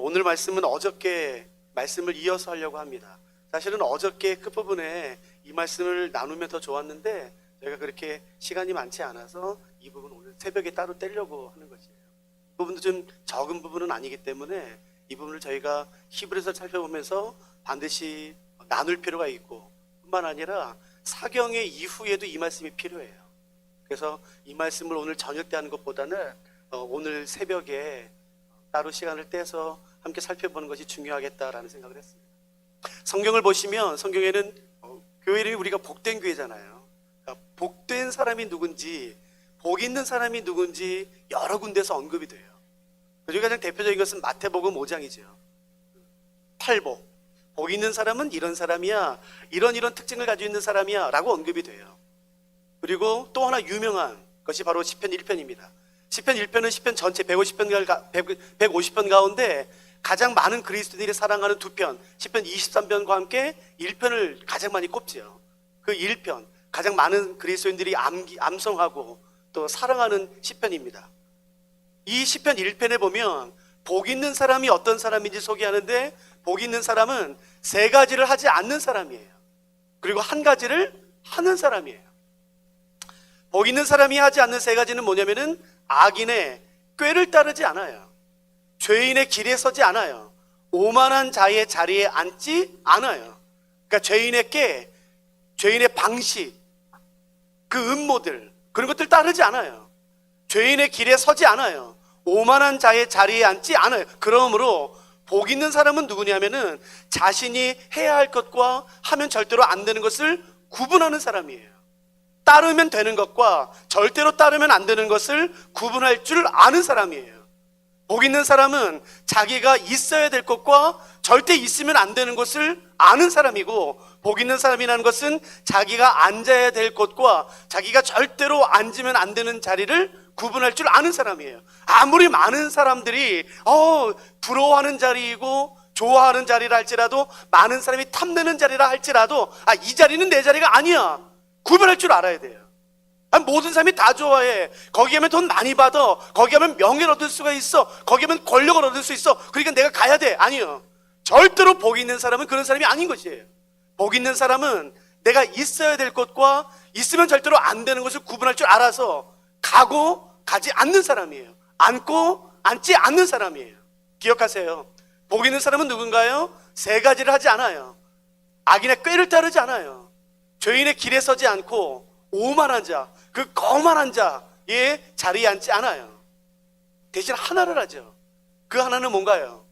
오늘 말씀은 어저께 말씀을 이어서 하려고 합니다. 사실은 어저께 끝부분에 이 말씀을 나누면 더 좋았는데 저희가 그렇게 시간이 많지 않아서 이 부분 오늘 새벽에 따로 떼려고 하는 것이에요. 이 부분도 좀 적은 부분은 아니기 때문에 이 부분을 저희가 히브리서 살펴보면서 반드시 나눌 필요가 있고, 뿐만 아니라 사경의 이후에도 이 말씀이 필요해요. 그래서 이 말씀을 오늘 저녁 때 하는 것보다는 오늘 새벽에 따로 시간을 떼서 함께 살펴보는 것이 중요하겠다라는 생각을 했습니다. 성경을 보시면 성경에는 교회 이름이 우리가 복된 교회잖아요. 그러니까 복된 사람이 누군지, 복 있는 사람이 누군지 여러 군데서 언급이 돼요. 그중에 가장 대표적인 것은 마태복음 5장이죠. 팔복, 복 있는 사람은 이런 사람이야, 이런 특징을 가지고 있는 사람이야 라고 언급이 돼요. 그리고 또 하나 유명한 것이 바로 시편 1편입니다. 시편 1편은 시편 전체 150편 가운데 가장 많은 그리스도인들이 사랑하는 두 편, 시편 23편과 함께 1편을 가장 많이 꼽지요. 그 1편, 가장 많은 그리스도인들이 암송하고 또 사랑하는 시편입니다. 이 시편 1편에 보면 복 있는 사람이 어떤 사람인지 소개하는데, 복 있는 사람은 세 가지를 하지 않는 사람이에요. 그리고 한 가지를 하는 사람이에요. 복 있는 사람이 하지 않는 세 가지는 뭐냐면은 악인의 꾀를 따르지 않아요. 죄인의 길에 서지 않아요. 오만한 자의 자리에 앉지 않아요. 그러니까 죄인의 꾀, 죄인의 방식, 그 음모들, 그런 것들 따르지 않아요. 죄인의 길에 서지 않아요. 오만한 자의 자리에 앉지 않아요. 그러므로 복 있는 사람은 누구냐면은 자신이 해야 할 것과 하면 절대로 안 되는 것을 구분하는 사람이에요. 따르면 되는 것과 절대로 따르면 안 되는 것을 구분할 줄 아는 사람이에요. 복 있는 사람은 자기가 있어야 될 것과 절대 있으면 안 되는 것을 아는 사람이고, 복 있는 사람이라는 것은 자기가 앉아야 될 것과 자기가 절대로 앉으면 안 되는 자리를 구분할 줄 아는 사람이에요. 아무리 많은 사람들이 부러워하는 자리이고 좋아하는 자리라 할지라도, 많은 사람이 탐내는 자리라 할지라도 이 자리는 내 자리가 아니야, 구분할 줄 알아야 돼요. 모든 사람이 다 좋아해. 거기 가면 돈 많이 받아, 거기 가면 명예를 얻을 수가 있어, 거기 가면 권력을 얻을 수 있어, 그러니까 내가 가야 돼. 아니요, 절대로 복 있는 사람은 그런 사람이 아닌 것이에요. 복 있는 사람은 내가 있어야 될 것과 있으면 절대로 안 되는 것을 구분할 줄 알아서 가고 가지 않는 사람이에요. 앉고 앉지 않는 사람이에요. 기억하세요. 복 있는 사람은 누군가요? 세 가지를 하지 않아요. 악인의 꾀를 따르지 않아요. 죄인의 길에 서지 않고 오만한 자, 그 거만한 자의 자리에 앉지 않아요. 대신 하나를 하죠. 그 하나는 뭔가요?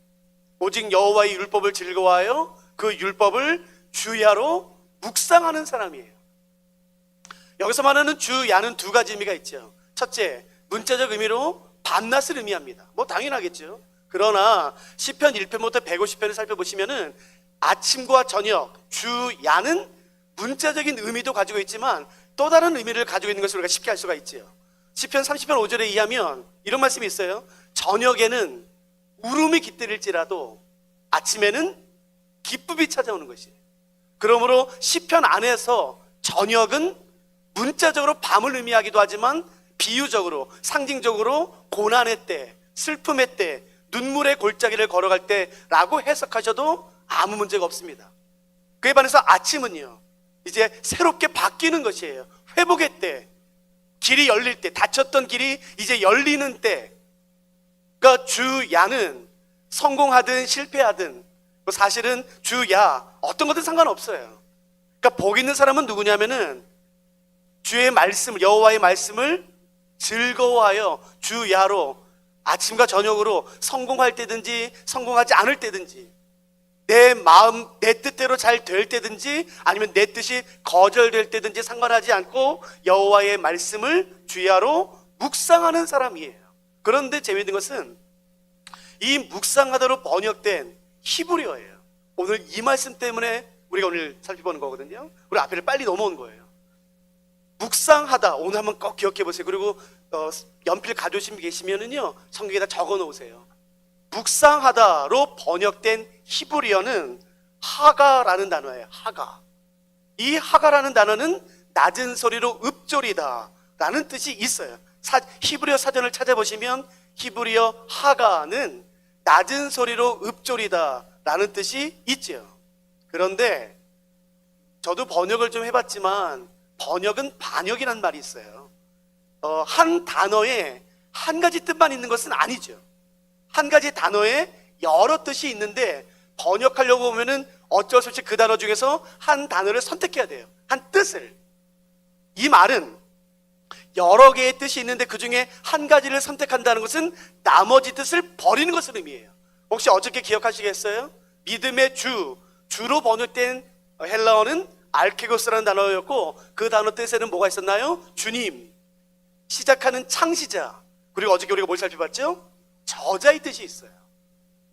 오직 여호와의 율법을 즐거워하여 그 율법을 주야로 묵상하는 사람이에요. 여기서 말하는 주야는 두 가지 의미가 있죠. 첫째, 문자적 의미로 밤낮을 의미합니다. 당연하겠죠. 그러나 시편 1편부터 150편을 살펴보시면은 아침과 저녁, 주야는 문자적인 의미도 가지고 있지만 또 다른 의미를 가지고 있는 것을 우리가 쉽게 알 수가 있죠. 시편 30편 5절에 의하면 이런 말씀이 있어요. 저녁에는 울음이 깃들일지라도 아침에는 기쁨이 찾아오는 것이에요. 그러므로 시편 안에서 저녁은 문자적으로 밤을 의미하기도 하지만 비유적으로, 상징적으로 고난의 때, 슬픔의 때, 눈물의 골짜기를 걸어갈 때라고 해석하셔도 아무 문제가 없습니다. 그에 반해서 아침은요, 이제 새롭게 바뀌는 것이에요. 회복의 때, 길이 열릴 때, 닫혔던 길이 이제 열리는 때. 그러니까 주야는 성공하든 실패하든 사실은 주야 어떤 것든 상관없어요. 그러니까 복 있는 사람은 누구냐면은 주의 말씀을, 여호와의 말씀을 즐거워하여 주야로 아침과 저녁으로 성공할 때든지 성공하지 않을 때든지, 내 마음 내 뜻대로 잘 될 때든지 아니면 내 뜻이 거절될 때든지 상관하지 않고 여호와의 말씀을 주야로 묵상하는 사람이에요. 그런데 재미있는 것은 이 묵상하다로 번역된 히브리어예요. 오늘 이 말씀 때문에 우리가 오늘 살펴보는 거거든요. 우리 앞에를 빨리 넘어온 거예요. 묵상하다, 오늘 한번 꼭 기억해 보세요. 그리고 연필 가져오신 분 계시면은요, 성경에다 적어 놓으세요. 묵상하다로 번역된 히브리어는 하가라는 단어예요. 하가. 이 하가라는 단어는 낮은 소리로 읊조리다 라는 뜻이 있어요. 히브리어 사전을 찾아보시면 히브리어 하가는 낮은 소리로 읊조리다 라는 뜻이 있죠. 그런데 저도 번역을 좀 해봤지만 번역은 반역이라는 말이 있어요. 한 단어에 한 가지 뜻만 있는 것은 아니죠. 한 가지 단어에 여러 뜻이 있는데 번역하려고 보면은 어쩔 수 없이 그 단어 중에서 한 단어를 선택해야 돼요. 한 뜻을. 이 말은 여러 개의 뜻이 있는데 그 중에 한 가지를 선택한다는 것은 나머지 뜻을 버리는 것을 의미해요. 혹시 어저께 기억하시겠어요? 믿음의 주로 번역된 헬라어는 알케고스라는 단어였고 그 단어 뜻에는 뭐가 있었나요? 주님, 시작하는 창시자, 그리고 어저께 우리가 뭘 살펴봤죠? 저자의 뜻이 있어요.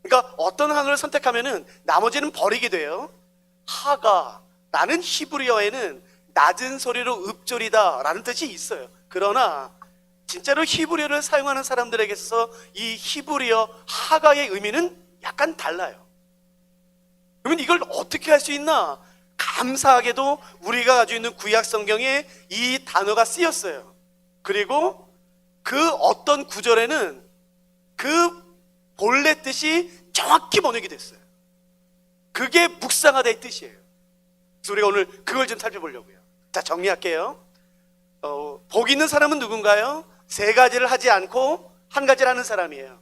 그러니까 어떤 하나를 선택하면은 나머지는 버리게 돼요. 하가라는 히브리어에는 낮은 소리로 읊조리다 라는 뜻이 있어요. 그러나 진짜로 히브리어를 사용하는 사람들에게 있어서 이 히브리어 하가의 의미는 약간 달라요. 그러면 이걸 어떻게 할 수 있나? 감사하게도 우리가 가지고 있는 구약 성경에 이 단어가 쓰였어요. 그리고 그 어떤 구절에는 그 본래 뜻이 정확히 번역이 됐어요. 그게 묵상하다의 뜻이에요. 그래서 우리가 오늘 그걸 좀 살펴보려고요. 자, 정리할게요. 복 있는 사람은 누군가요? 세 가지를 하지 않고 한 가지를 하는 사람이에요.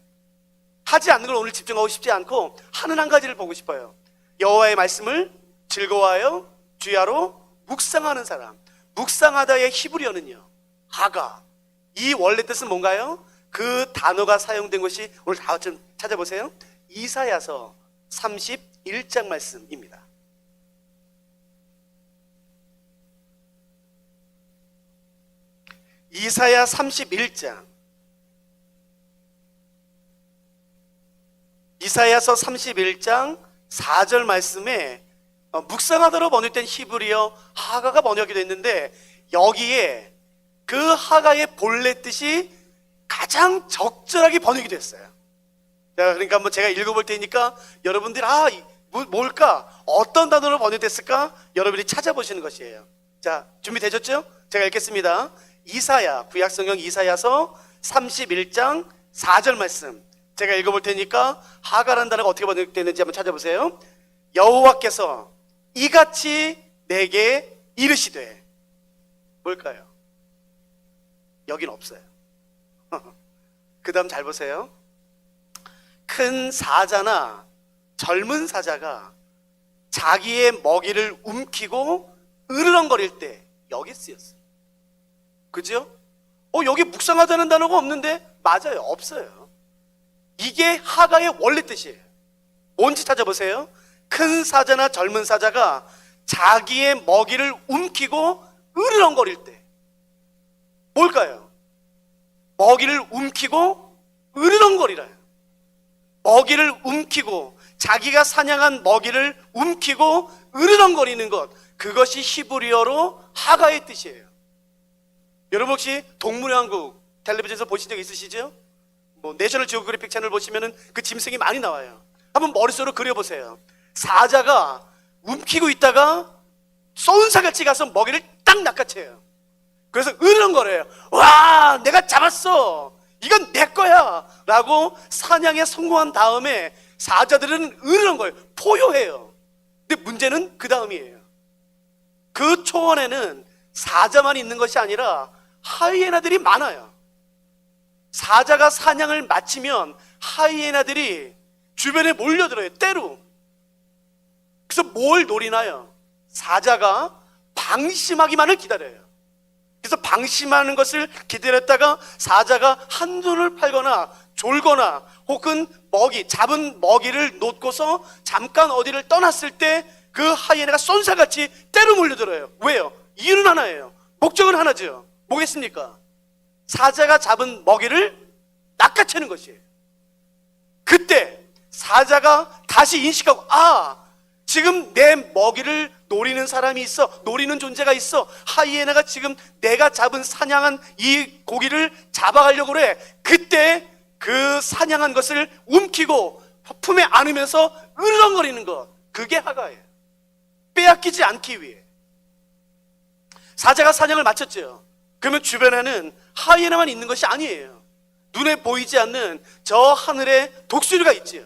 하지 않는 걸 오늘 집중하고 싶지 않고 하는 한 가지를 보고 싶어요. 여호와의 말씀을 즐거워하여 주야로 묵상하는 사람. 묵상하다의 히브리어는요, 하가. 이 원래 뜻은 뭔가요? 그 단어가 사용된 것이 오늘 다 좀 찾아보세요. 이사야서 31장 말씀입니다. 이사야 31장. 이사야서 31장 4절 말씀에 묵상하다로 번역된 히브리어 하가가 번역이 됐는데 여기에 그 하가의 본래 뜻이 가장 적절하게 번역이 됐어요. 자, 그러니까 한번 제가 읽어볼 테니까 여러분들이 뭘까? 어떤 단어로 번역됐을까? 여러분이 찾아보시는 것이에요. 자, 준비되셨죠? 제가 읽겠습니다. 이사야, 구약성경 이사야서 31장 4절 말씀 제가 읽어볼 테니까 하가라는 단어가 어떻게 번역됐는지 한번 찾아보세요. 여호와께서 이같이 내게 이르시되. 뭘까요? 여긴 없어요. 그 다음 잘 보세요. 큰 사자나 젊은 사자가 자기의 먹이를 움키고 으르렁거릴 때 여기 쓰였어요. 그죠? 여기 묵상하다는 단어가 없는데? 맞아요, 없어요. 이게 하가의 원래 뜻이에요. 뭔지 찾아보세요. 큰 사자나 젊은 사자가 자기의 먹이를 움키고 으르렁거릴 때. 뭘까요? 먹이를 움키고 으르렁거리라요. 먹이를 움키고 자기가 사냥한 먹이를 움키고 으르렁거리는 것, 그것이 히브리어로 하가의 뜻이에요. 여러분 혹시 동물의 왕국 텔레비전에서 보신 적 있으시죠? 내셔널 지오그래픽 채널 보시면은 그 짐승이 많이 나와요. 한번 머릿속으로 그려보세요. 사자가 움키고 있다가 쏜사같이 가서 먹이를 딱 낚아채요. 그래서 으르렁거려요. 와, 내가 잡았어, 이건 내 거야 라고 사냥에 성공한 다음에 사자들은 으르렁거려요. 포효해요. 근데 문제는 그 다음이에요. 그 초원에는 사자만 있는 것이 아니라 하이에나들이 많아요. 사자가 사냥을 마치면 하이에나들이 주변에 몰려들어요. 때로. 그래서 뭘 노리나요? 사자가 방심하기만을 기다려요. 그래서 방심하는 것을 기다렸다가 사자가 한눈을 팔거나 졸거나 혹은 잡은 먹이를 놓고서 잠깐 어디를 떠났을 때 그 하이에나가 쏜사같이 때로 몰려들어요. 왜요? 이유는 하나예요. 목적은 하나죠. 뭐겠습니까? 사자가 잡은 먹이를 낚아채는 것이에요. 그때 사자가 다시 인식하고, 지금 내 먹이를 노리는 사람이 있어, 노리는 존재가 있어. 하이에나가 지금 내가 사냥한 이 고기를 잡아가려고 그래. 그때 그 사냥한 것을 움키고 품에 안으면서 으르렁거리는 것, 그게 하가예요. 빼앗기지 않기 위해. 사자가 사냥을 마쳤죠. 그러면 주변에는 하이에나만 있는 것이 아니에요. 눈에 보이지 않는 저 하늘에 독수리가 있지요.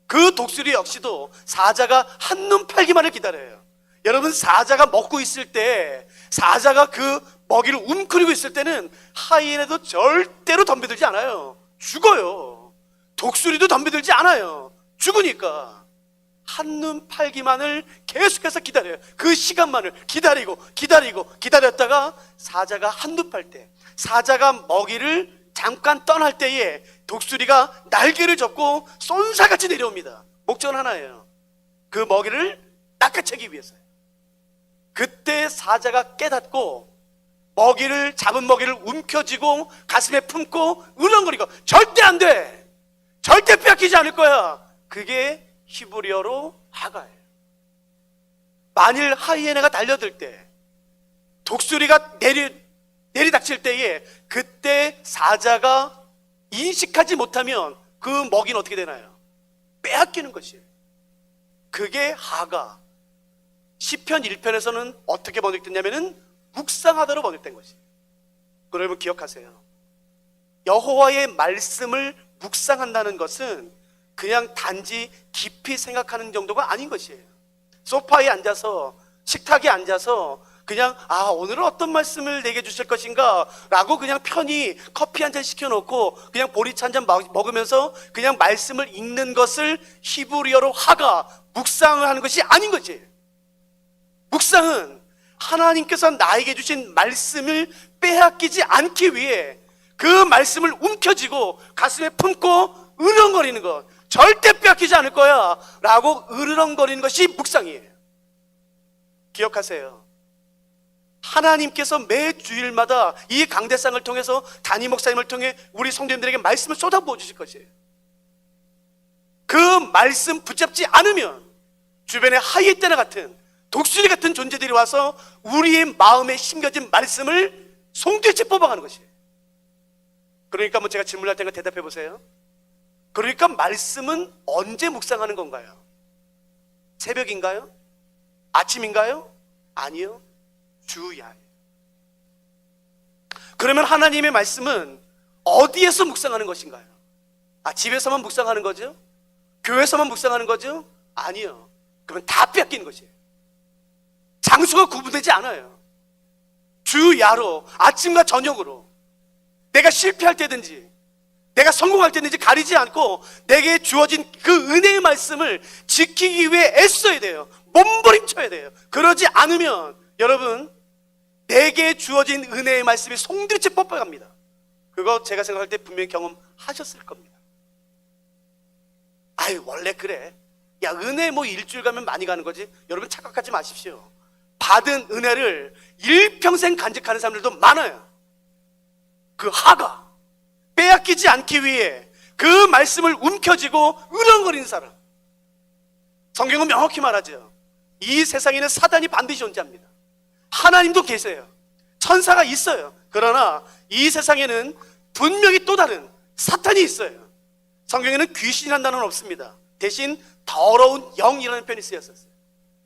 그 독수리 역시도 사자가 한눈 팔기만을 기다려요. 여러분, 사자가 먹고 있을 때, 사자가 그 먹이를 움크리고 있을 때는 하이에나도 절대로 덤벼들지 않아요. 죽어요. 독수리도 덤벼들지 않아요. 죽으니까. 한눈 팔기만을 계속해서 기다려요. 그 시간만을 기다렸다가 사자가 한눈 팔 때, 사자가 먹이를 잠깐 떠날 때에 독수리가 날개를 접고 쏜살같이 내려옵니다. 목적은 하나예요. 그 먹이를 낚아채기 위해서요. 그때 사자가 깨닫고 잡은 먹이를 움켜쥐고 가슴에 품고 으렁거리고 절대 안 돼! 절대 빼앗기지 않을 거야! 그게 히브리어로 하가예요. 만일 하이에나가 달려들 때, 독수리가 내리닥칠 때에 그때 사자가 인식하지 못하면 그 먹이는 어떻게 되나요? 빼앗기는 것이에요. 그게 하가. 시편 1편에서는 어떻게 번역됐냐면은 묵상하다로 번역된 것이에요. 여러분 기억하세요. 여호와의 말씀을 묵상한다는 것은 그냥 단지 깊이 생각하는 정도가 아닌 것이에요. 소파에 앉아서, 식탁에 앉아서 그냥 오늘은 어떤 말씀을 내게 주실 것인가 라고 그냥 편히 커피 한 잔 시켜놓고 그냥 보리차 한 잔 먹으면서 그냥 말씀을 읽는 것을 히브리어로 하가, 묵상을 하는 것이 아닌 것이에요. 묵상은 하나님께서 나에게 주신 말씀을 빼앗기지 않기 위해 그 말씀을 움켜쥐고 가슴에 품고 으렁거리는 것, 절대 빼앗기지 않을 거야 라고 으르렁거리는 것이 묵상이에요. 기억하세요. 하나님께서 매 주일마다 이 강대상을 통해서 담임 목사님을 통해 우리 성도님들에게 말씀을 쏟아부어 주실 것이에요. 그 말씀 붙잡지 않으면 주변에 하이에나 같은, 독수리 같은 존재들이 와서 우리의 마음에 심겨진 말씀을 송두리째 뽑아가는 것이에요. 그러니까 제가 질문할 테니까 대답해 보세요. 그러니까 말씀은 언제 묵상하는 건가요? 새벽인가요? 아침인가요? 아니요. 주야예요. 그러면 하나님의 말씀은 어디에서 묵상하는 것인가요? 집에서만 묵상하는 거죠? 교회에서만 묵상하는 거죠? 아니요. 그러면 다 뺏기는 것이에요. 장소가 구분되지 않아요. 주야로, 아침과 저녁으로, 내가 실패할 때든지 내가 성공할 때든지 가리지 않고 내게 주어진 그 은혜의 말씀을 지키기 위해 애써야 돼요. 몸부림쳐야 돼요. 그러지 않으면 여러분, 내게 주어진 은혜의 말씀이 송두리째 뻗어갑니다. 그거 제가 생각할 때 분명히 경험하셨을 겁니다. 원래 그래. 은혜 일주일 가면 많이 가는 거지. 여러분 착각하지 마십시오. 받은 은혜를 일평생 간직하는 사람들도 많아요. 그 하가 빼앗기지 않기 위해 그 말씀을 움켜쥐고 으렁거리는 사람. 성경은 명확히 말하죠. 이 세상에는 사단이 반드시 존재합니다. 하나님도 계세요. 천사가 있어요. 그러나 이 세상에는 분명히 또 다른 사탄이 있어요. 성경에는 귀신이라는 단어는 없습니다. 대신 더러운 영이라는 표현이 쓰였었어요.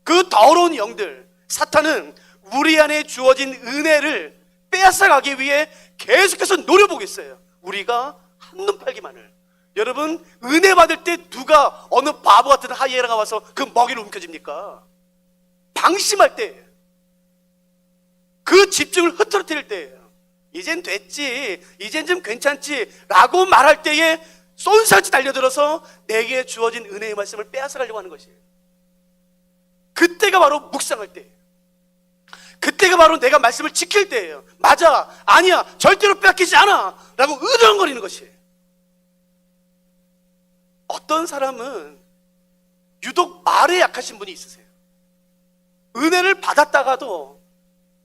그 더러운 영들, 사탄은 우리 안에 주어진 은혜를 빼앗아가기 위해 계속해서 노려보고 있어요. 우리가 한눈 팔기만을. 여러분, 은혜 받을 때 누가 어느 바보 같은 하이에나가 와서 그 먹이를 움켜집니까? 방심할 때예요. 그 집중을 흐트러뜨릴 때예요. 이젠 됐지, 이젠 좀 괜찮지 라고 말할 때에 쏜살같이 달려들어서 내게 주어진 은혜의 말씀을 빼앗아가려고 하는 것이에요. 그때가 바로 묵상할 때예요. 그때가 바로 내가 말씀을 지킬 때예요. 맞아, 아니야, 절대로 빼앗기지 않아 라고 으르렁거리는 것이에요. 어떤 사람은 유독 말에 약하신 분이 있으세요. 은혜를 받았다가도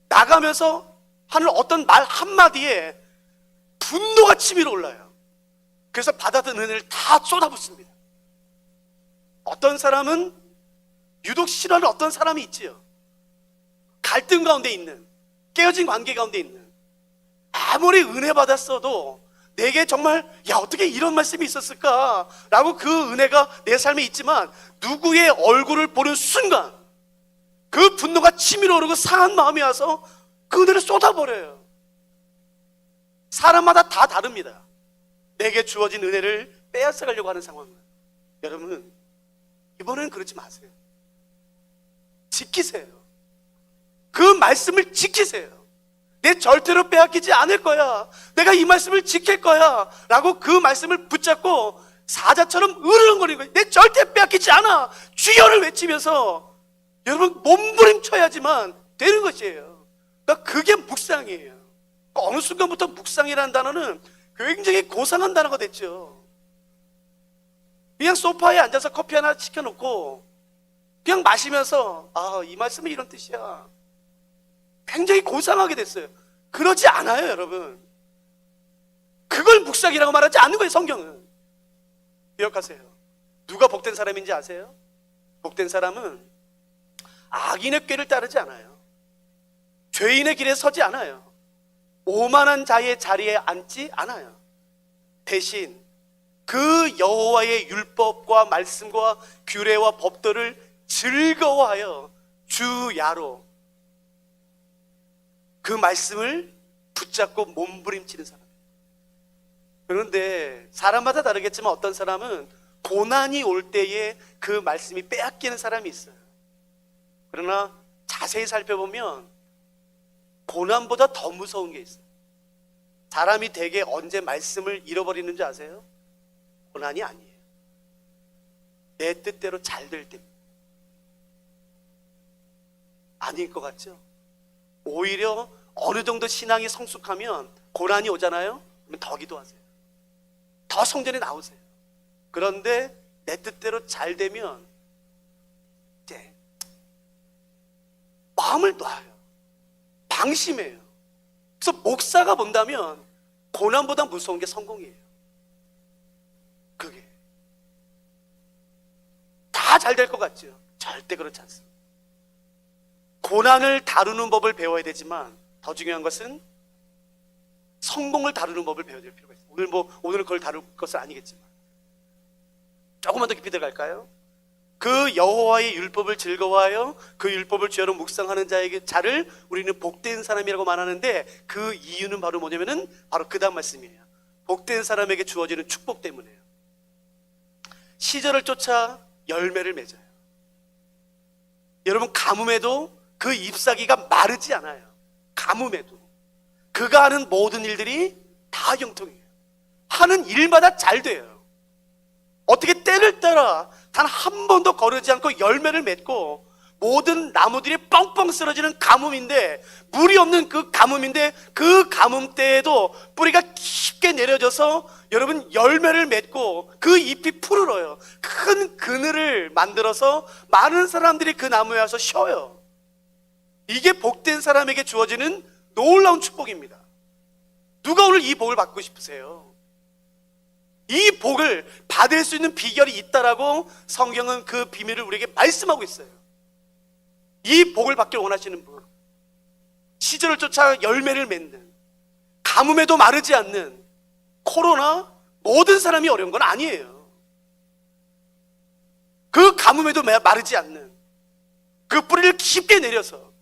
나가면서 하는 어떤 말 한마디에 분노가 치밀어 올라요. 그래서 받았던 은혜를 다 쏟아붓습니다. 어떤 사람은 유독 싫어하는 어떤 사람이 있지요. 갈등 가운데 있는, 깨어진 관계 가운데 있는, 아무리 은혜 받았어도 내게 정말 어떻게 이런 말씀이 있었을까 라고 그 은혜가 내 삶에 있지만 누구의 얼굴을 보는 순간 그 분노가 치밀어 오르고 상한 마음이 와서 그 은혜를 쏟아버려요. 사람마다 다 다릅니다. 내게 주어진 은혜를 빼앗아가려고 하는 상황은, 여러분 이번에는 그러지 마세요. 지키세요. 그 말씀을 지키세요. 내 절대로 빼앗기지 않을 거야, 내가 이 말씀을 지킬 거야 라고 그 말씀을 붙잡고 사자처럼 으르렁거리는 거예요. 내 절대 빼앗기지 않아, 주여를 외치면서 여러분 몸부림쳐야지만 되는 것이에요. 그러니까 그게 묵상이에요. 어느 순간부터 묵상이라는 단어는 굉장히 고상한 단어가 됐죠. 그냥 소파에 앉아서 커피 하나 시켜놓고 그냥 마시면서 이 말씀이 이런 뜻이야, 굉장히 고상하게 됐어요. 그러지 않아요, 여러분. 그걸 묵상이라고 말하지 않는 거예요, 성경은. 기억하세요. 누가 복된 사람인지 아세요? 복된 사람은 악인의 꾀를 따르지 않아요. 죄인의 길에 서지 않아요. 오만한 자의 자리에 앉지 않아요. 대신 그 여호와의 율법과 말씀과 규례와 법도를 즐거워하여 주야로 그 말씀을 붙잡고 몸부림치는 사람. 그런데 사람마다 다르겠지만 어떤 사람은 고난이 올 때에 그 말씀이 빼앗기는 사람이 있어요. 그러나 자세히 살펴보면 고난보다 더 무서운 게 있어요. 사람이 대개 언제 말씀을 잃어버리는 줄 아세요? 고난이 아니에요. 내 뜻대로 잘 될 때입니다. 아닐 것 같죠? 오히려 어느 정도 신앙이 성숙하면 고난이 오잖아요? 그러면 더 기도하세요. 더 성전에 나오세요. 그런데 내 뜻대로 잘 되면 이제 마음을 놔요. 방심해요. 그래서 목사가 본다면 고난보다 무서운 게 성공이에요. 그게 다 잘 될 것 같죠? 절대 그렇지 않습니다. 고난을 다루는 법을 배워야 되지만 더 중요한 것은 성공을 다루는 법을 배워야 될 필요가 있어요. 오늘 그걸 다룰 것은 아니겠지만 조금만 더 깊이 들어갈까요? 그 여호와의 율법을 즐거워하여 그 율법을 주야로 묵상하는 자를 우리는 복된 사람이라고 말하는데, 그 이유는 바로 뭐냐면은 바로 그 다음 말씀이에요. 복된 사람에게 주어지는 축복 때문이에요. 시절을 쫓아 열매를 맺어요. 여러분, 가뭄에도 그 잎사귀가 마르지 않아요. 가뭄에도 그가 하는 모든 일들이 다 형통해요. 하는 일마다 잘 돼요. 어떻게 때를 따라 단 한 번도 거르지 않고 열매를 맺고, 모든 나무들이 뻥뻥 쓰러지는 가뭄인데, 물이 없는 그 가뭄인데, 그 가뭄 때에도 뿌리가 깊게 내려져서 여러분 열매를 맺고 그 잎이 푸르러요. 큰 그늘을 만들어서 많은 사람들이 그 나무에 와서 쉬어요. 이게 복된 사람에게 주어지는 놀라운 축복입니다. 누가 오늘 이 복을 받고 싶으세요? 이 복을 받을 수 있는 비결이 있다라고 성경은 그 비밀을 우리에게 말씀하고 있어요. 이 복을 받길 원하시는 분, 시절을 쫓아 열매를 맺는, 가뭄에도 마르지 않는, 코로나 모든 사람이 어려운 건 아니에요. 그 가뭄에도 마르지 않는, 그 뿌리를 깊게 내려서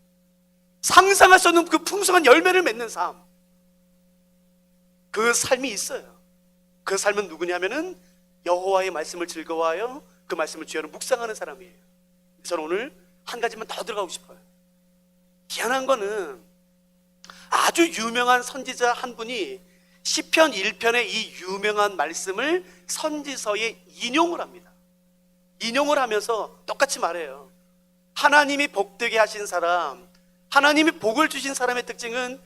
상상할 수 없는 그 풍성한 열매를 맺는 삶, 그 삶이 있어요. 그 삶은 누구냐면은 여호와의 말씀을 즐거워하여 그 말씀을 주야로 묵상하는 사람이에요. 저는 오늘 한 가지만 더 들어가고 싶어요. 희한한 거는 아주 유명한 선지자 한 분이 시편 1편의 이 유명한 말씀을 선지서에 인용을 합니다. 인용을 하면서 똑같이 말해요. 하나님이 복되게 하신 사람, 하나님이 복을 주신 사람의 특징은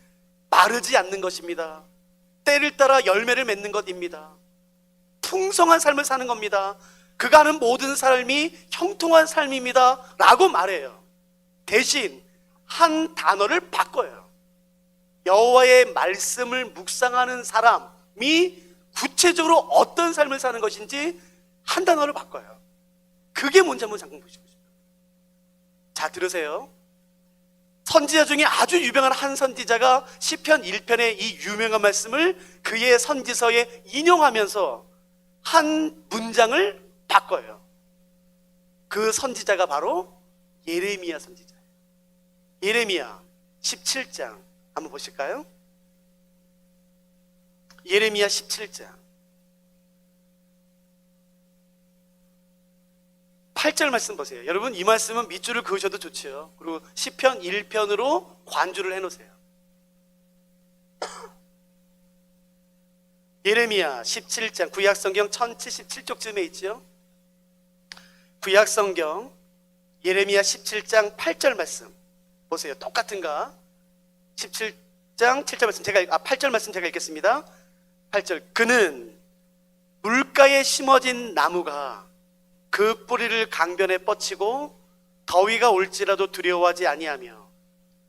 마르지 않는 것입니다. 때를 따라 열매를 맺는 것입니다. 풍성한 삶을 사는 겁니다. 그가 하는 모든 삶이 형통한 삶입니다 라고 말해요. 대신 한 단어를 바꿔요. 여호와의 말씀을 묵상하는 사람이 구체적으로 어떤 삶을 사는 것인지 한 단어를 바꿔요. 그게 뭔지 한번 잠깐 보시고 싶어요. 자, 들으세요. 선지자 중에 아주 유명한 한 선지자가 시편 1편의 이 유명한 말씀을 그의 선지서에 인용하면서 한 문장을 바꿔요. 그 선지자가 바로 예레미야 선지자예요. 예레미야 17장 한번 보실까요? 예레미야 17장 8절 말씀 보세요. 여러분, 이 말씀은 밑줄을 그으셔도 좋죠. 그리고 시편 1편으로 관주를 해놓으세요. 예레미야 17장, 구약성경 1077쪽쯤에 있죠. 구약성경 예레미야 17장 8절 말씀 보세요. 똑같은가? 17장 7절 말씀 8절 말씀 제가 읽겠습니다. 8절. 그는 물가에 심어진 나무가 그 뿌리를 강변에 뻗치고 더위가 올지라도 두려워하지 아니하며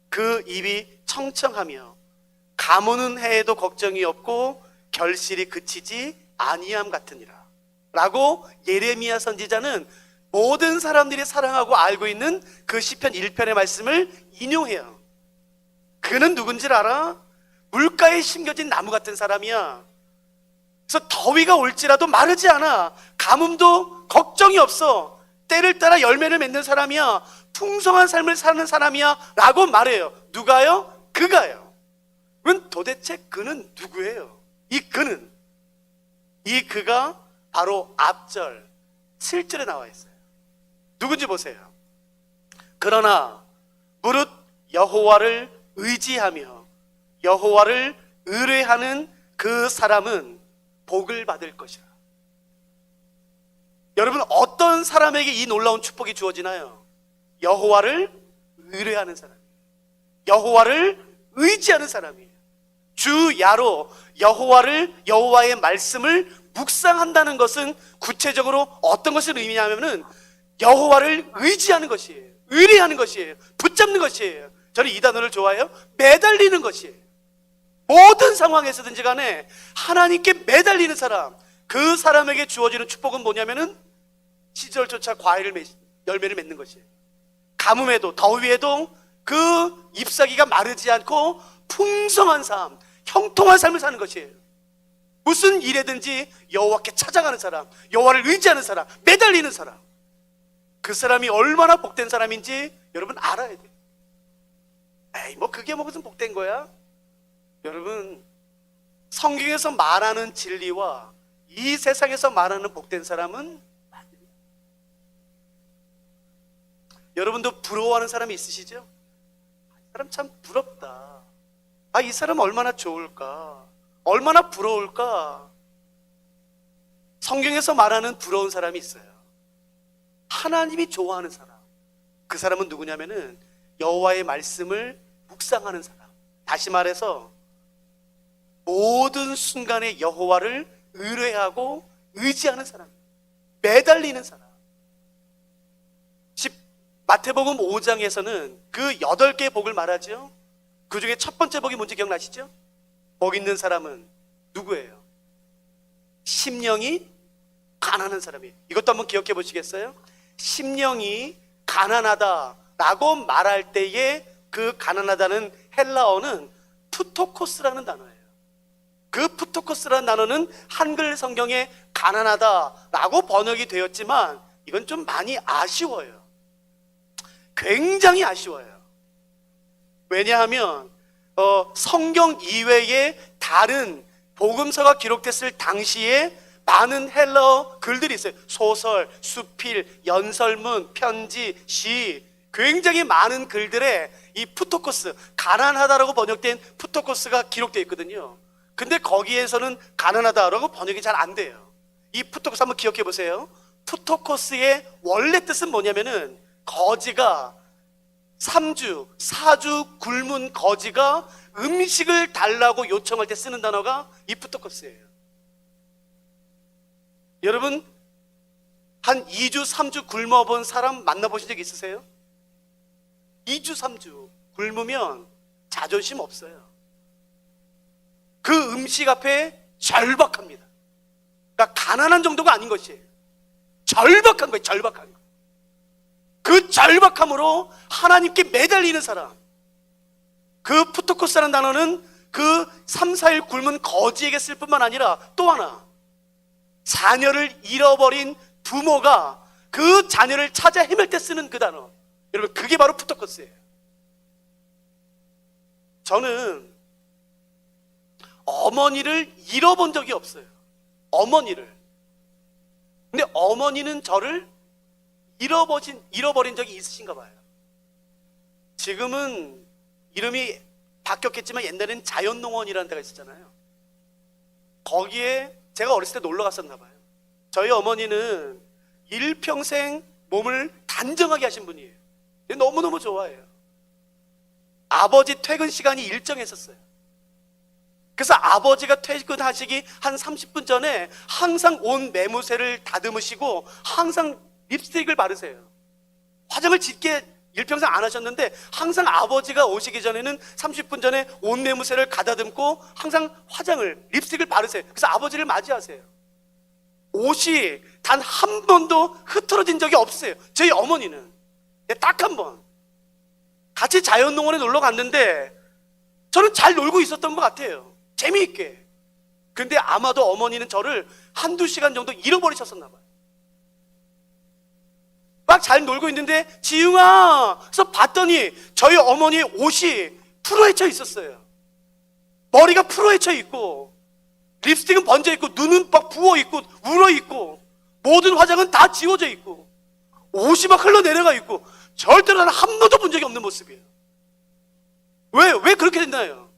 그 입이 청청하며 가무는 해에도 걱정이 없고 결실이 그치지 아니함 같으니라 라고 예레미야 선지자는 모든 사람들이 사랑하고 알고 있는 그 시편 1편의 말씀을 인용해요. 그는 누군지 알아? 물가에 심겨진 나무 같은 사람이야. 그래서 더위가 올지라도 마르지 않아. 가뭄도 걱정이 없어. 때를 따라 열매를 맺는 사람이야. 풍성한 삶을 사는 사람이야 라고 말해요. 누가요? 그가요. 그럼 도대체 그는 누구예요? 이 그가 바로 앞절 7절에 나와 있어요. 누군지 보세요. 그러나 무릇 여호와를 의지하며 여호와를 의뢰하는 그 사람은 복을 받을 것이라. 여러분, 어떤 사람에게 이 놀라운 축복이 주어지나요? 여호와를 의뢰하는 사람, 여호와를 의지하는 사람이에요. 주야로 여호와의 말씀을 묵상한다는 것은 구체적으로 어떤 것을 의미하냐면은 여호와를 의지하는 것이에요. 의뢰하는 것이에요. 붙잡는 것이에요. 저는 이 단어를 좋아해요. 매달리는 것이에요. 모든 상황에서든지 간에 하나님께 매달리는 사람, 그 사람에게 주어지는 축복은 뭐냐면은 시절조차 열매를 맺는 것이에요. 가뭄에도 더위에도 그 잎사귀가 마르지 않고 풍성한 삶, 형통한 삶을 사는 것이에요. 무슨 일에든지 여호와께 찾아가는 사람, 여호와를 의지하는 사람, 매달리는 사람, 그 사람이 얼마나 복된 사람인지 여러분 알아야 돼요. 에이, 그게 무슨 복된 거야? 여러분, 성경에서 말하는 진리와 이 세상에서 말하는 복된 사람은 여러분도 부러워하는 사람이 있으시죠? 이 사람 참 부럽다. 이 사람 얼마나 좋을까? 얼마나 부러울까? 성경에서 말하는 부러운 사람이 있어요. 하나님이 좋아하는 사람. 그 사람은 누구냐면은 여호와의 말씀을 묵상하는 사람. 다시 말해서 모든 순간에 여호와를 의뢰하고 의지하는 사람, 매달리는 사람. 마태복음 5장에서는 그 8개의 복을 말하죠. 그 중에 첫 번째 복이 뭔지 기억나시죠? 복 있는 사람은 누구예요? 심령이 가난한 사람이에요. 이것도 한번 기억해 보시겠어요? 심령이 가난하다라고 말할 때에 그 가난하다는 헬라어는 푸토코스라는 단어예요. 그 푸토코스라는 단어는 한글 성경에 가난하다라고 번역이 되었지만 이건 좀 많이 아쉬워요. 굉장히 아쉬워요. 왜냐하면 성경 이외에 다른 복음서가 기록됐을 당시에 많은 헬라어 글들이 있어요. 소설, 수필, 연설문, 편지, 시, 굉장히 많은 글들에 이 푸토코스, 가난하다라고 번역된 푸토코스가 기록되어 있거든요. 근데 거기에서는 가난하다라고 번역이 잘 안 돼요. 이 푸토코스 한번 기억해 보세요. 푸토코스의 원래 뜻은 뭐냐면은 거지가 3주, 4주 굶은 거지가 음식을 달라고 요청할 때 쓰는 단어가 이 푸토코스예요. 여러분, 한 2주, 3주 굶어본 사람 만나보신 적 있으세요? 2주, 3주 굶으면 자존심 없어요. 그 음식 앞에 절박합니다. 그러니까 가난한 정도가 아닌 것이에요. 절박한 거예요. 절박한 거. 그 절박함으로 하나님께 매달리는 사람. 그 푸토코스라는 단어는 그 3, 4일 굶은 거지에게 쓸 뿐만 아니라 또 하나, 자녀를 잃어버린 부모가 그 자녀를 찾아 헤맬 때 쓰는 그 단어. 여러분, 그게 바로 푸토코스예요. 저는 어머니를 잃어본 적이 없어요. 어머니를. 근데 어머니는 저를 잃어버린 적이 있으신가 봐요. 지금은 이름이 바뀌었겠지만 옛날에는 자연농원이라는 데가 있었잖아요. 거기에 제가 어렸을 때 놀러 갔었나 봐요. 저희 어머니는 일평생 몸을 단정하게 하신 분이에요. 너무너무 좋아해요. 아버지 퇴근 시간이 일정했었어요. 그래서 아버지가 퇴근하시기 한 30분 전에 항상 온 매무새를 다듬으시고 항상 립스틱을 바르세요. 화장을 짙게 일평생 안 하셨는데 항상 아버지가 오시기 전에는 30분 전에 온 매무새를 가다듬고 항상 립스틱을 바르세요. 그래서 아버지를 맞이하세요. 옷이 단 한 번도 흐트러진 적이 없으세요. 저희 어머니는 딱 한 번 같이 자연농원에 놀러 갔는데 저는 잘 놀고 있었던 것 같아요. 재미있게. 근데 아마도 어머니는 저를 한두 시간 정도 잃어버리셨었나 봐요. 막 잘 놀고 있는데 지웅아 그래서 봤더니 저희 어머니의 옷이 풀어헤쳐 있었어요. 머리가 풀어헤쳐 있고 립스틱은 번져 있고 눈은 막 부어 있고 울어 있고 모든 화장은 다 지워져 있고 옷이 막 흘러내려가 있고 절대로 나는 한 번도 본 적이 없는 모습이에요. 왜 그렇게 됐나요?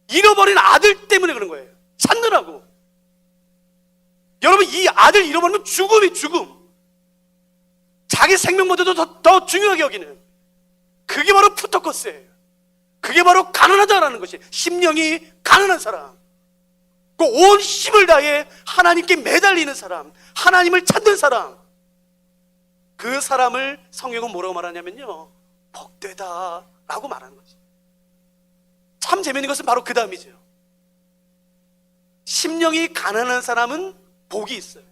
잃어버린 아들 때문에 그런 거예요. 찾느라고. 여러분 이 아들 잃어버리면 죽음이 죽음. 자기 생명보다도 더 중요하게 여기는 그게 바로 푸터커스예요. 그게 바로 가난하다라는 것이 심령이 가난한 사람, 그 온 힘을 다해 하나님께 매달리는 사람, 하나님을 찾는 사람, 그 사람을 성경은 뭐라고 말하냐면요 복되다 라고 말하는 거죠. 참 재미있는 것은 바로 그 다음이죠. 심령이 가난한 사람은 복이 있어요.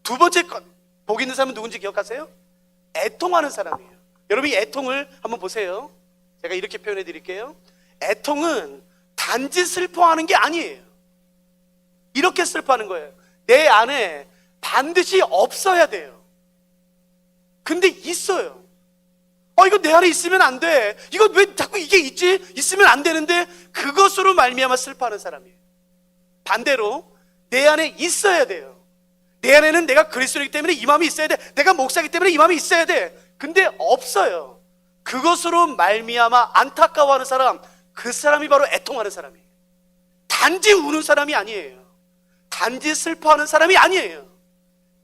두 번째 복 있는 사람은 누군지 기억하세요? 애통하는 사람이에요. 여러분 이 애통을 한번 보세요. 제가 이렇게 표현해 드릴게요. 애통은 단지 슬퍼하는 게 아니에요. 이렇게 슬퍼하는 거예요. 내 안에 반드시 없어야 돼요. 근데 있어요. 이거 내 안에 있으면 안 돼. 이거 왜 자꾸 이게 있지? 있으면 안 되는데 그것으로 말미암아 슬퍼하는 사람이에요. 반대로 내 안에 있어야 돼요. 내 안에는 내가 그리스도이기 때문에 이 마음이 있어야 돼. 내가 목사이기 때문에 이 마음이 있어야 돼. 근데 없어요. 그것으로 말미암아 안타까워하는 사람, 그 사람이 바로 애통하는 사람이에요. 단지 우는 사람이 아니에요. 단지 슬퍼하는 사람이 아니에요.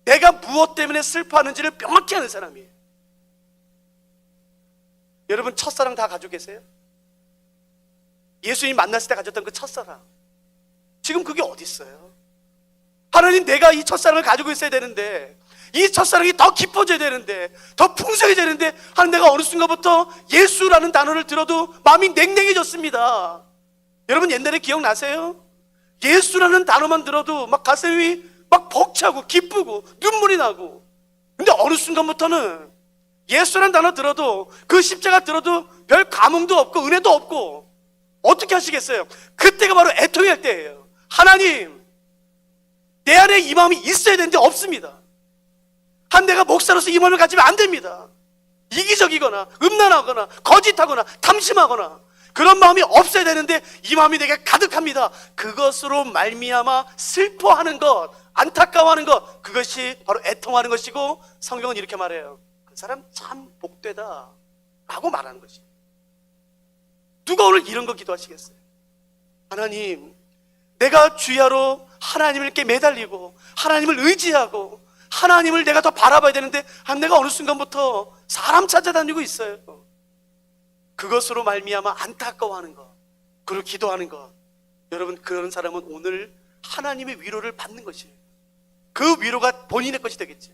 내가 무엇 때문에 슬퍼하는지를 명확히 아는 사람이에요. 여러분 첫사랑 다 가지고 계세요? 예수님 만났을 때 가졌던 그 첫사랑, 지금 그게 어디 있어요? 하나님, 내가 이 첫사랑을 가지고 있어야 되는데, 이 첫사랑이 더 깊어져야 되는데, 더 풍성해져야 되는데, 하나님, 내가 어느 순간부터 예수라는 단어를 들어도 마음이 냉랭해졌습니다. 여러분 옛날에 기억나세요? 예수라는 단어만 들어도 막 가슴이 막 벅차고 기쁘고 눈물이 나고, 근데 어느 순간부터는 예수라는 단어 들어도, 그 십자가 들어도 별 감흥도 없고 은혜도 없고, 어떻게 하시겠어요? 그때가 바로 애통의 할 때예요. 하나님, 내 안에 이 마음이 있어야 되는데 없습니다. 내가 목사로서 이 마음을 가지면 안 됩니다. 이기적이거나 음란하거나 거짓하거나 탐심하거나 그런 마음이 없어야 되는데 이 마음이 내게 가득합니다. 그것으로 말미암아 슬퍼하는 것, 안타까워하는 것, 그것이 바로 애통하는 것이고, 성경은 이렇게 말해요. 그 사람 참 복되다 라고 말하는 것이. 누가 오늘 이런 거 기도하시겠어요? 하나님, 내가 주야로 하나님께 매달리고 하나님을 의지하고 하나님을 내가 더 바라봐야 되는데, 내가 어느 순간부터 사람 찾아다니고 있어요. 그것으로 말미암아 안타까워하는 것, 그리고 기도하는 것. 여러분, 그런 사람은 오늘 하나님의 위로를 받는 것이에요. 그 위로가 본인의 것이 되겠죠.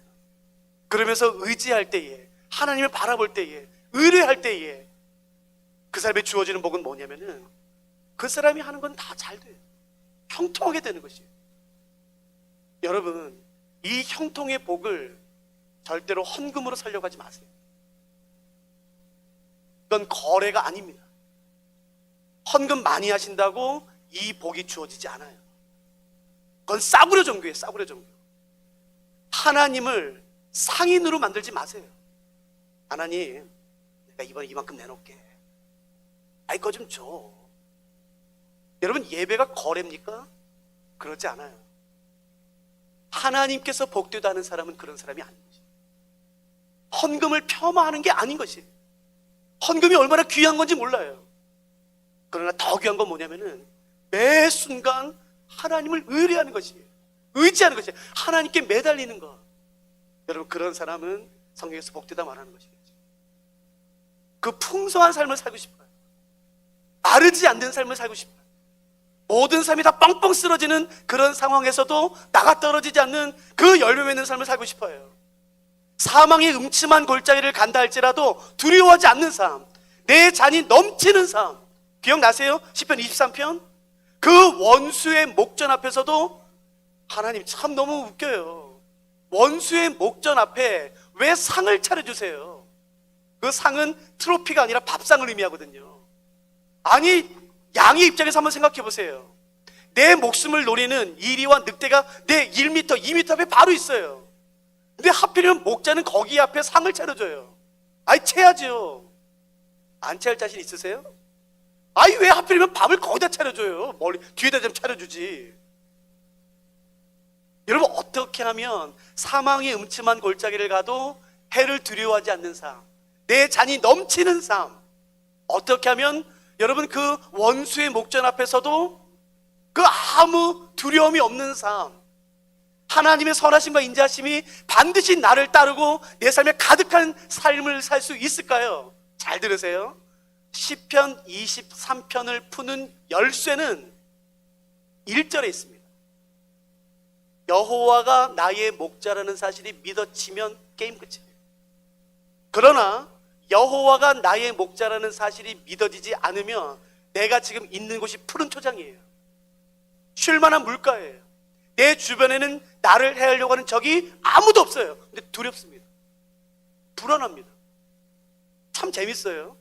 그러면서 의지할 때에, 하나님을 바라볼 때에, 의뢰할 때에 그 사람에 주어지는 복은 뭐냐면은, 그 사람이 하는 건 다 잘 돼요. 형통하게 되는 것이에요. 여러분, 이 형통의 복을 절대로 헌금으로 살려고 하지 마세요. 이건 거래가 아닙니다. 헌금 많이 하신다고 이 복이 주어지지 않아요. 그건 싸구려 종교예요. 싸구려 종교. 하나님을 상인으로 만들지 마세요. 하나님, 내가 이번에 이만큼 내놓을게. 아이, 거 좀 줘. 여러분, 예배가 거래입니까? 그렇지 않아요. 하나님께서 복되다 하는 사람은 그런 사람이 아닌 것이에요. 헌금을 폄하하는 게 아닌 것이에요. 헌금이 얼마나 귀한 건지 몰라요. 그러나 더 귀한 건 뭐냐면은 매 순간 하나님을 의뢰하는 것이에요. 의지하는 것이에요. 하나님께 매달리는 것. 여러분, 그런 사람은 성경에서 복되다 말하는 것이겠죠. 그 풍성한 삶을 살고 싶어요. 마르지 않는 삶을 살고 싶어요. 모든 삶이 다 뻥뻥 쓰러지는 그런 상황에서도 나가 떨어지지 않는 그 열매 맺는 삶을 살고 싶어요. 사망의 음침한 골짜기를 간다 할지라도 두려워하지 않는 삶, 내 잔이 넘치는 삶. 기억나세요? 시편 23편? 그 원수의 목전 앞에서도 하나님 참 너무 웃겨요. 원수의 목전 앞에 왜 상을 차려주세요? 그 상은 트로피가 아니라 밥상을 의미하거든요. 아니, 양의 입장에서 한번 생각해 보세요. 내 목숨을 노리는 이리와 늑대가 내 1m, 2m 앞에 바로 있어요. 근데 하필이면 목자는 거기 앞에 상을 차려줘요. 아이, 채야죠. 안 채할 자신 있으세요? 아이, 왜 하필이면 밥을 거기다 차려줘요? 머리 뒤에다 좀 차려주지. 여러분, 어떻게 하면 사망의 음침한 골짜기를 가도 해를 두려워하지 않는 삶, 내 잔이 넘치는 삶, 어떻게 하면 여러분 그 원수의 목전 앞에서도 그 아무 두려움이 없는 삶, 하나님의 선하심과 인자하심이 반드시 나를 따르고 내 삶에 가득한 삶을 살 수 있을까요? 잘 들으세요. 시편 23편을 푸는 열쇠는 1절에 있습니다. 여호와가 나의 목자라는 사실이 믿어지면 게임 끝이에요. 그러나 여호와가 나의 목자라는 사실이 믿어지지 않으면 내가 지금 있는 곳이 푸른 초장이에요. 쉴 만한 물가예요. 내 주변에는 나를 해하려고 하는 적이 아무도 없어요. 근데 두렵습니다. 불안합니다. 참 재밌어요.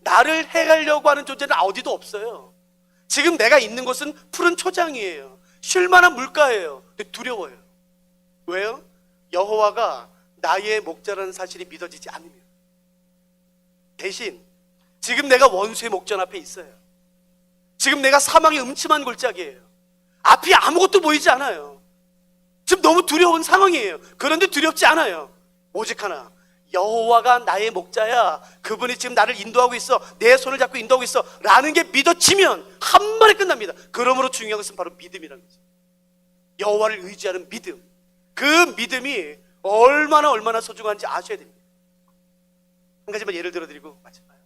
나를 해하려고 하는 존재는 어디도 없어요. 지금 내가 있는 곳은 푸른 초장이에요. 쉴 만한 물가예요. 근데 두려워요. 왜요? 여호와가 나의 목자라는 사실이 믿어지지 않으면. 대신 지금 내가 원수의 목전 앞에 있어요. 지금 내가 사망의 음침한 골짜기예요. 앞이 아무것도 보이지 않아요. 지금 너무 두려운 상황이에요. 그런데 두렵지 않아요. 오직 하나, 여호와가 나의 목자야. 그분이 지금 나를 인도하고 있어. 내 손을 잡고 인도하고 있어 라는 게 믿어지면 한 번에 끝납니다. 그러므로 중요한 것은 바로 믿음이라는 거죠. 여호와를 의지하는 믿음. 그 믿음이 얼마나 소중한지 아셔야 됩니다. 한 가지만 예를 들어드리고 마칠까요?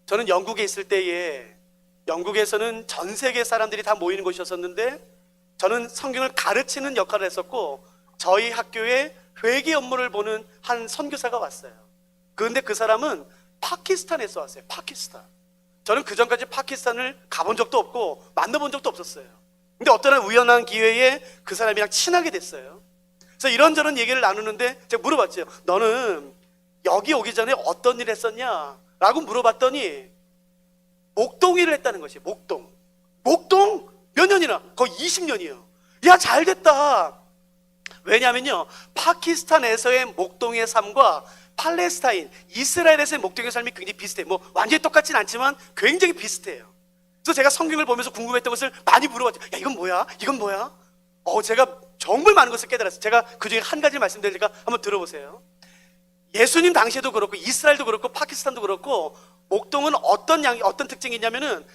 저는 영국에 있을 때에, 영국에서는 전 세계 사람들이 다 모이는 곳이었었는데 저는 성경을 가르치는 역할을 했었고, 저희 학교에 회계 업무를 보는 한 선교사가 왔어요. 그런데 그 사람은 파키스탄에서 왔어요. 파키스탄. 저는 그 전까지 파키스탄을 가본 적도 없고 만나본 적도 없었어요. 근데 어떤 우연한 기회에 그 사람이랑 친하게 됐어요. 그래서 이런저런 얘기를 나누는데 제가 물어봤죠. 너는 여기 오기 전에 어떤 일 했었냐? 라고 물어봤더니 목동 일을 했다는 것이에요. 목동 몇 년이나? 거의 20년이에요. 야, 잘 됐다. 왜냐하면요, 파키스탄에서의 목동의 삶과 팔레스타인, 이스라엘에서의 목동의 삶이 굉장히 비슷해요. 뭐 완전히 똑같진 않지만 굉장히 비슷해요. 그래서 제가 성경을 보면서 궁금했던 것을 많이 물어봤죠. 야, 이건 뭐야? 이건 뭐야? 제가 정말 많은 것을 깨달았어요. 제가 그 중에 한 가지 말씀드리니까 한번 들어보세요. 예수님 당시에도 그렇고 이스라엘도 그렇고 파키스탄도 그렇고 목동은 어떤 특징이 있냐면은,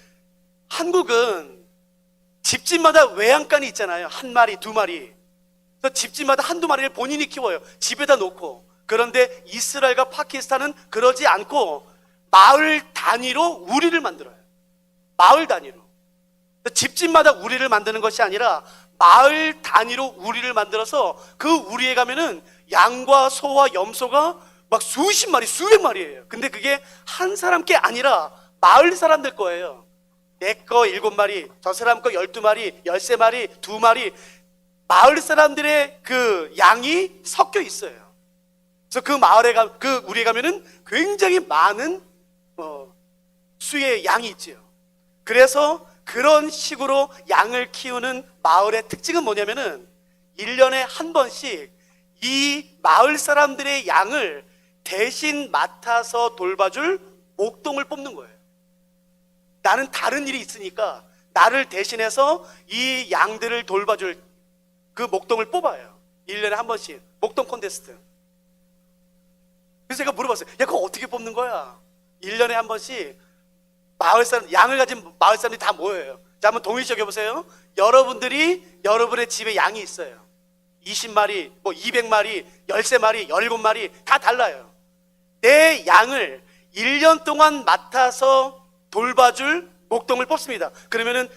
한국은 집집마다 외양간이 있잖아요. 한 마리, 두 마리. 그래서 집집마다 한두 마리를 본인이 키워요. 집에다 놓고. 그런데 이스라엘과 파키스탄은 그러지 않고 마을 단위로 우리를 만들어요. 마을 단위로. 집집마다 우리를 만드는 것이 아니라 마을 단위로 우리를 만들어서 그 우리에 가면은 양과 소와 염소가 막 수십 마리, 수백 마리예요. 근데 그게 한 사람 게 아니라 마을 사람들 거예요. 내 거 7마리, 저 사람 거 12마리, 13마리, 2마리. 마을 사람들의 그 양이 섞여 있어요. 그래서 그 마을에 그 우리에 가면은 굉장히 많은 수의 양이 있지요. 그래서 그런 식으로 양을 키우는 마을의 특징은 뭐냐면은 1년에 한 번씩 이 마을 사람들의 양을 대신 맡아서 돌봐줄 목동을 뽑는 거예요. 나는 다른 일이 있으니까 나를 대신해서 이 양들을 돌봐줄 그 목동을 뽑아요. 1년에 한 번씩 목동 콘테스트. 그래서 제가 물어봤어요. 야, 그거 어떻게 뽑는 거야? 1년에 한 번씩 마을 사람, 양을 가진 마을 사람들이 다 모여요. 자, 한번 동일 시켜보세요. 여러분들이 여러분의 집에 양이 있어요. 20마리, 뭐 200마리, 13마리, 17마리 다 달라요. 내 양을 1년 동안 맡아서 돌봐줄 목동을 뽑습니다. 그러면은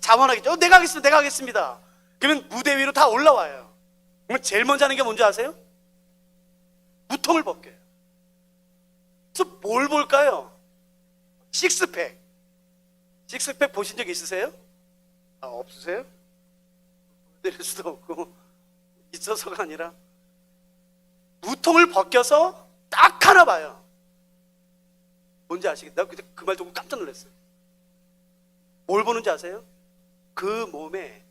자원하겠죠. 내가 하겠습니다. 내가 하겠습니다. 그러면 무대 위로 다 올라와요. 그러면 제일 먼저 하는 게 뭔지 아세요? 무통을 벗겨요. 그래서 뭘 볼까요? 식스팩. 식스팩 보신 적 있으세요? 아, 없으세요? 드릴 수도 없고 있어서가 아니라 무통을 벗겨서 딱 하나 봐요. 뭔지 아시겠어요? 나 그때 그 말 듣고 깜짝 놀랐어요. 뭘 보는지 아세요? 그 몸에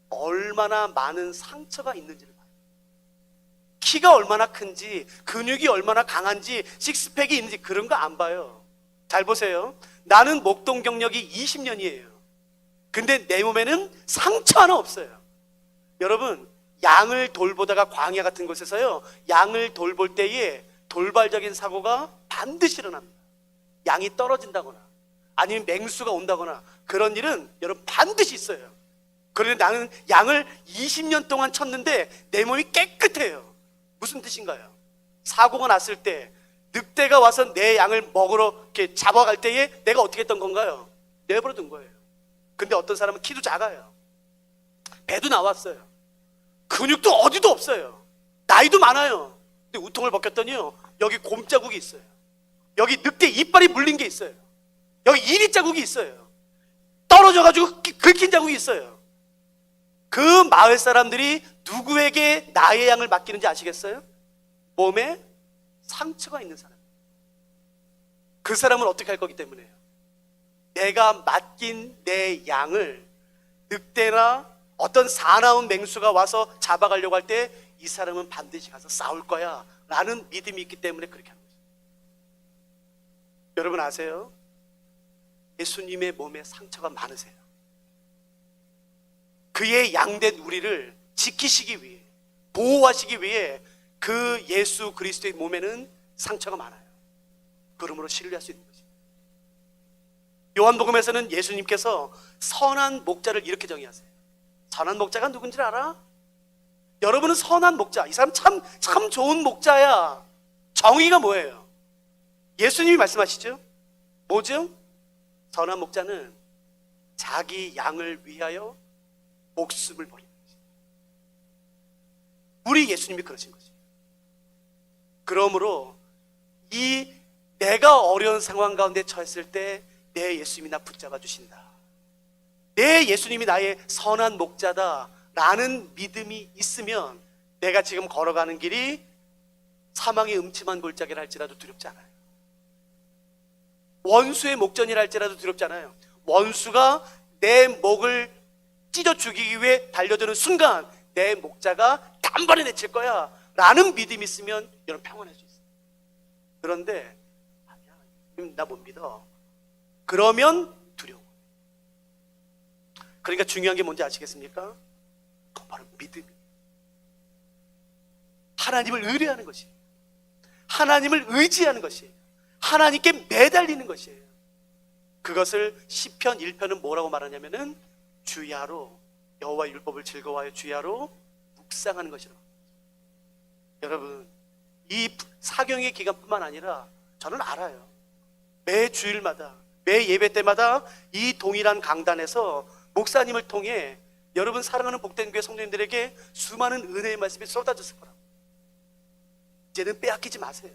얼마나 많은 상처가 있는지를 봐요. 키가 얼마나 큰지, 근육이 얼마나 강한지, 식스팩이 있는지 그런 거 안 봐요. 잘 보세요. 나는 목동 경력이 20년이에요. 근데 내 몸에는 상처 하나 없어요. 여러분, 양을 돌보다가 광야 같은 곳에서요, 양을 돌볼 때에 돌발적인 사고가 반드시 일어납니다. 양이 떨어진다거나 아니면 맹수가 온다거나 그런 일은 여러분 반드시 있어요. 그런데 나는 양을 20년 동안 쳤는데 내 몸이 깨끗해요. 무슨 뜻인가요? 사고가 났을 때 늑대가 와서 내 양을 먹으러 이렇게 잡아갈 때에 내가 어떻게 했던 건가요? 내버려 둔 거예요. 근데 어떤 사람은 키도 작아요. 배도 나왔어요. 근육도 어디도 없어요. 나이도 많아요. 근데 우통을 벗겼더니요, 여기 곰자국이 있어요. 여기 늑대 이빨이 물린 게 있어요. 여기 이리 자국이 있어요. 떨어져가지고 긁힌 자국이 있어요. 그 마을 사람들이 누구에게 나의 양을 맡기는지 아시겠어요? 몸에 상처가 있는 사람. 그 사람은 어떻게 할 거기 때문에요. 내가 맡긴 내 양을 늑대나 어떤 사나운 맹수가 와서 잡아가려고 할 때 이 사람은 반드시 가서 싸울 거야 라는 믿음이 있기 때문에 그렇게 하는 거죠. 여러분 아세요? 예수님의 몸에 상처가 많으세요. 그의 양된 우리를 지키시기 위해, 보호하시기 위해 그 예수 그리스도의 몸에는 상처가 많아요. 그러므로 신뢰할 수 있는 것입니다. 요한복음에서는 예수님께서 선한 목자를 이렇게 정의하세요. 선한 목자가 누군지 알아? 여러분은 선한 목자, 이 사람 참 좋은 목자야. 정의가 뭐예요? 예수님이 말씀하시죠? 뭐죠? 선한 목자는 자기 양을 위하여 목숨을 버리는 것입니다. 우리 예수님이 그러신 것이에요. 그러므로 이 내가 어려운 상황 가운데 처했을 때 내 예수님이 나 붙잡아 주신다. 내 예수님이 나의 선한 목자다 라는 믿음이 있으면 내가 지금 걸어가는 길이 사망의 음침한 골짜기를 할지라도 두렵지 않아요. 원수의 목전이라 할지라도 두렵지 않아요. 원수가 내 목을 찢어 죽이기 위해 달려드는 순간 내 목자가 단번에 내칠 거야 라는 믿음이 있으면 여러분 평안할 수 있어요. 그런데 아니야, 나 못 믿어. 그러면 두려워. 그러니까 중요한 게 뭔지 아시겠습니까? 그건 바로 믿음이에요. 하나님을 의뢰하는 것이에요. 하나님을 의지하는 것이에요. 하나님께 매달리는 것이에요. 그것을 시편 1편은 뭐라고 말하냐면은 주야로 여호와의 율법을 즐거워하여 주야로 묵상하는 것이라고. 여러분, 이 사경의 기간뿐만 아니라 저는 알아요. 매 주일마다, 매 예배 때마다 이 동일한 강단에서 목사님을 통해 여러분 사랑하는 복된 교회 성도님들에게 수많은 은혜의 말씀이 쏟아졌을 거라고. 이제는 빼앗기지 마세요.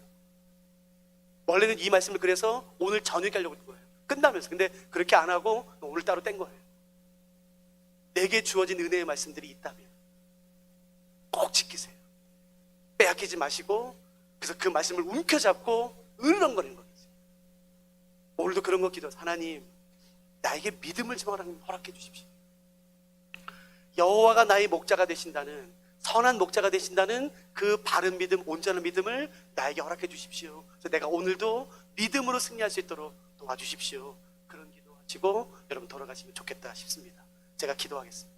원래는 이 말씀을 그래서 오늘 저녁에 하려고 했던 거예요. 끝나면서. 근데 그렇게 안 하고 오늘 따로 뗀 거예요. 내게 주어진 은혜의 말씀들이 있다면 꼭 지키세요. 빼앗기지 마시고, 그래서 그 말씀을 움켜잡고 으르렁거리는 거예요. 오늘도 그런 거 기도해서 하나님, 나에게 믿음을 좀 허락해 주십시오. 여호와가 나의 목자가 되신다는, 선한 목자가 되신다는 그 바른 믿음, 온전한 믿음을 나에게 허락해 주십시오. 그래서 내가 오늘도 믿음으로 승리할 수 있도록 도와주십시오. 그런 기도하시고 여러분 돌아가시면 좋겠다 싶습니다. 제가 기도하겠습니다.